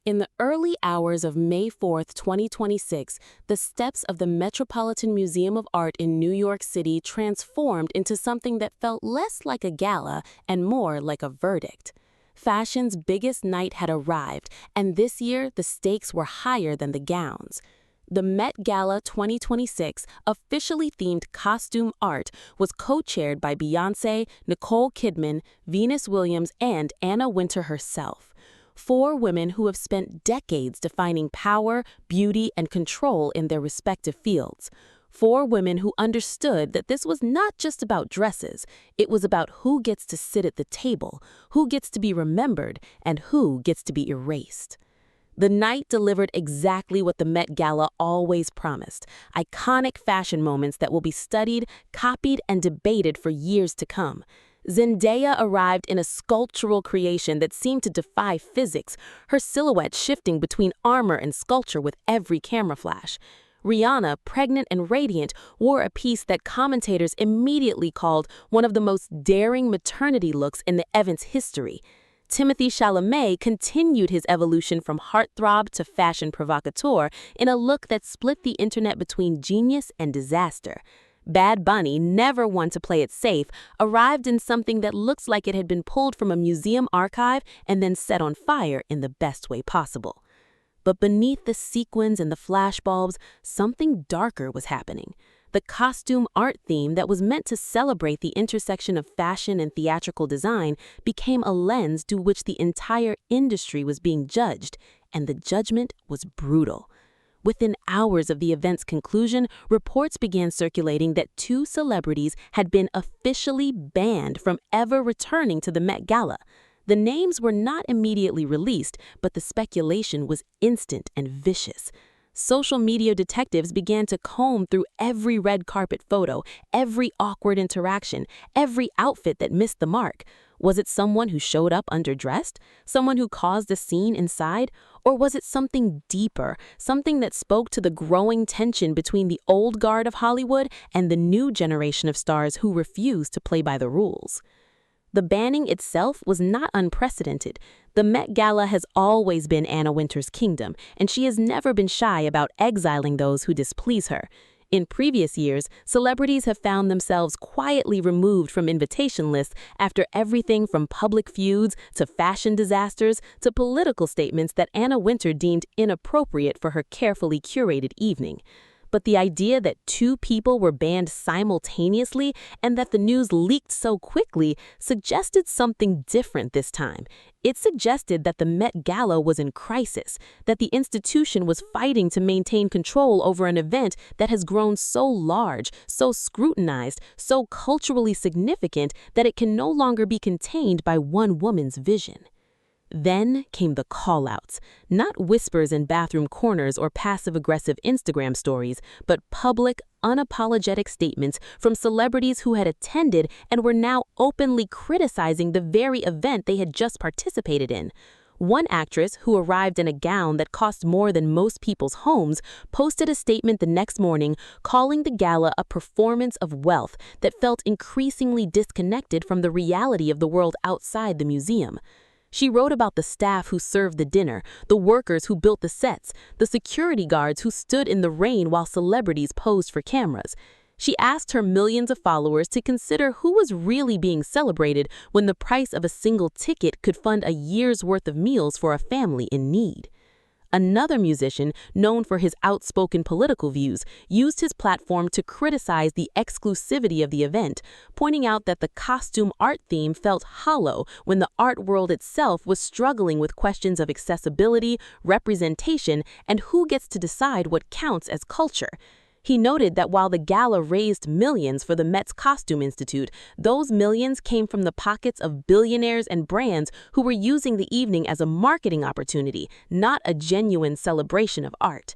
In the early hours of May 4th, 2026, the steps of the Metropolitan Museum of Art in New York City transformed into something that felt less like a gala and more like a verdict. Fashion's biggest night had arrived, and this year the stakes were higher than the gowns. The Met Gala 2026, officially themed costume art, was co-chaired by Beyoncé, Nicole Kidman, Venus Williams, and Anna Wintour herself. Four women who have spent decades defining power, beauty, and control in their respective fields. Four women who understood that this was not just about dresses, it was about who gets to sit at the table, who gets to be remembered, and who gets to be erased. The night delivered exactly what the Met Gala always promised: iconic fashion moments that will be studied, copied, and debated for years to come. Zendaya arrived in a sculptural creation that seemed to defy physics, her silhouette shifting between armor and sculpture with every camera flash. Rihanna, pregnant and radiant, wore a piece that commentators immediately called one of the most daring maternity looks in the event's history. Timothée Chalamet continued his evolution from heartthrob to fashion provocateur in a look that split the internet between genius and disaster. Bad Bunny, never one to play it safe, arrived in something that looks like it had been pulled from a museum archive and then set on fire in the best way possible. But beneath the sequins and the flashbulbs, something darker was happening. The costume art theme that was meant to celebrate the intersection of fashion and theatrical design became a lens through which the entire industry was being judged, and the judgment was brutal. Within hours of the event's conclusion, reports began circulating that two celebrities had been officially banned from ever returning to the Met Gala. The names were not immediately released, but the speculation was instant and vicious. Social media detectives began to comb through every red carpet photo, every awkward interaction, every outfit that missed the mark. Was it someone who showed up underdressed? Someone who caused a scene inside? Or was it something deeper, something that spoke to the growing tension between the old guard of Hollywood and the new generation of stars who refused to play by the rules? The banning itself was not unprecedented. The Met Gala has always been Anna Wintour's kingdom, and she has never been shy about exiling those who displease her. In previous years, celebrities have found themselves quietly removed from invitation lists after everything from public feuds to fashion disasters to political statements that Anna Wintour deemed inappropriate for her carefully curated evening. But the idea that two people were banned simultaneously and that the news leaked so quickly suggested something different this time. It suggested that the Met Gala was in crisis, that the institution was fighting to maintain control over an event that has grown so large, so scrutinized, so culturally significant that it can no longer be contained by one woman's vision. Then came the call-outs, not whispers in bathroom corners or passive-aggressive Instagram stories, but public, unapologetic statements from celebrities who had attended and were now openly criticizing the very event they had just participated in. One actress, who arrived in a gown that cost more than most people's homes, posted a statement the next morning calling the gala a performance of wealth that felt increasingly disconnected from the reality of the world outside the museum. She wrote about the staff who served the dinner, the workers who built the sets, the security guards who stood in the rain while celebrities posed for cameras. She asked her millions of followers to consider who was really being celebrated when the price of a single ticket could fund a year's worth of meals for a family in need. Another musician, known for his outspoken political views, used his platform to criticize the exclusivity of the event, pointing out that the costume art theme felt hollow when the art world itself was struggling with questions of accessibility, representation, and who gets to decide what counts as culture. He noted that while the gala raised millions for the Met's Costume Institute, those millions came from the pockets of billionaires and brands who were using the evening as a marketing opportunity, not a genuine celebration of art.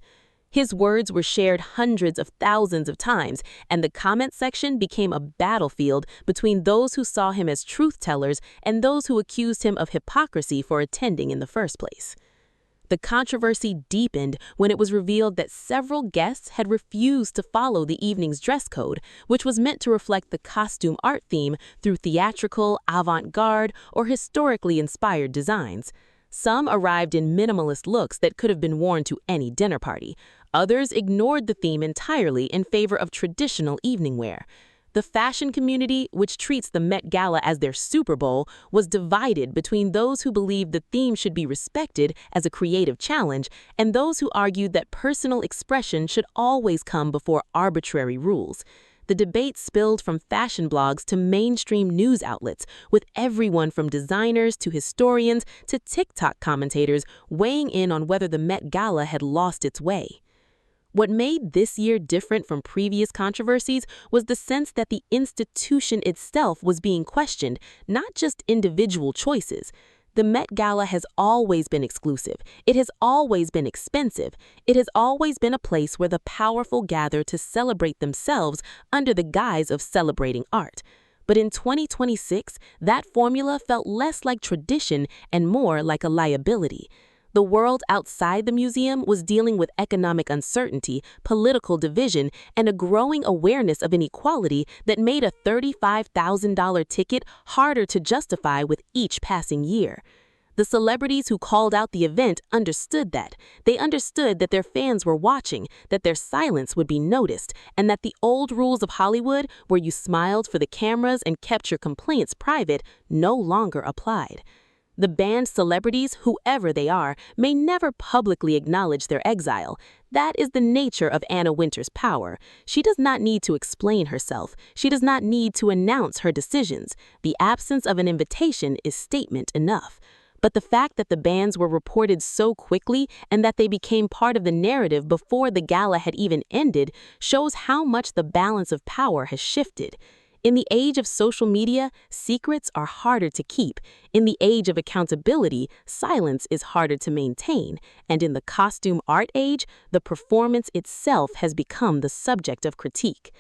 His words were shared hundreds of thousands of times, and the comment section became a battlefield between those who saw him as truth-tellers and those who accused him of hypocrisy for attending in the first place. The controversy deepened when it was revealed that several guests had refused to follow the evening's dress code, which was meant to reflect the costume art theme through theatrical, avant-garde, or historically inspired designs. Some arrived in minimalist looks that could have been worn to any dinner party. Others ignored the theme entirely in favor of traditional evening wear. The fashion community, which treats the Met Gala as their Super Bowl, was divided between those who believed the theme should be respected as a creative challenge and those who argued that personal expression should always come before arbitrary rules. The debate spilled from fashion blogs to mainstream news outlets, with everyone from designers to historians to TikTok commentators weighing in on whether the Met Gala had lost its way. What made this year different from previous controversies was the sense that the institution itself was being questioned, not just individual choices. The Met Gala has always been exclusive. It has always been expensive. It has always been a place where the powerful gather to celebrate themselves under the guise of celebrating art. But in 2026, that formula felt less like tradition and more like a liability. The world outside the museum was dealing with economic uncertainty, political division, and a growing awareness of inequality that made a $35,000 ticket harder to justify with each passing year. The celebrities who called out the event understood that. They understood that their fans were watching, that their silence would be noticed, and that the old rules of Hollywood, where you smiled for the cameras and kept your complaints private, no longer applied. The banned celebrities, whoever they are, may never publicly acknowledge their exile. That is the nature of Anna Wintour's power. She does not need to explain herself. She does not need to announce her decisions. The absence of an invitation is statement enough. But the fact that the bans were reported so quickly and that they became part of the narrative before the gala had even ended shows how much the balance of power has shifted. In the age of social media, secrets are harder to keep. In the age of accountability, silence is harder to maintain. And in the costume art age, the performance itself has become the subject of critique.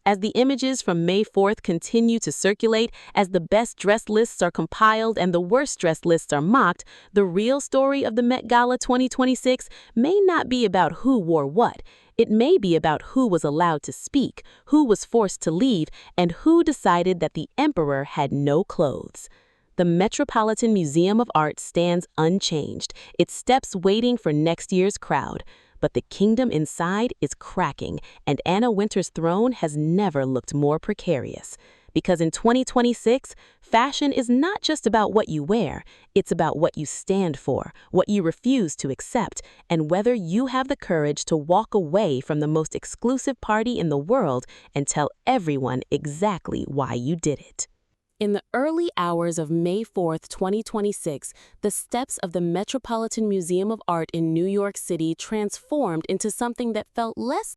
As the images from May 4th continue to circulate, as the best dressed lists are compiled and the worst dressed lists are mocked, the real story of the Met Gala 2026 may not be about who wore what. It may be about who was allowed to speak, who was forced to leave, and who decided that the emperor had no clothes. The Metropolitan Museum of Art stands unchanged, its steps waiting for next year's crowd. But the kingdom inside is cracking, and Anna Wintour's throne has never looked more precarious. Because in 2026, fashion is not just about what you wear, it's about what you stand for, what you refuse to accept, and whether you have the courage to walk away from the most exclusive party in the world and tell everyone exactly why you did it. In the early hours of May 4th, 2026, the steps of the Metropolitan Museum of Art in New York City transformed into something that felt less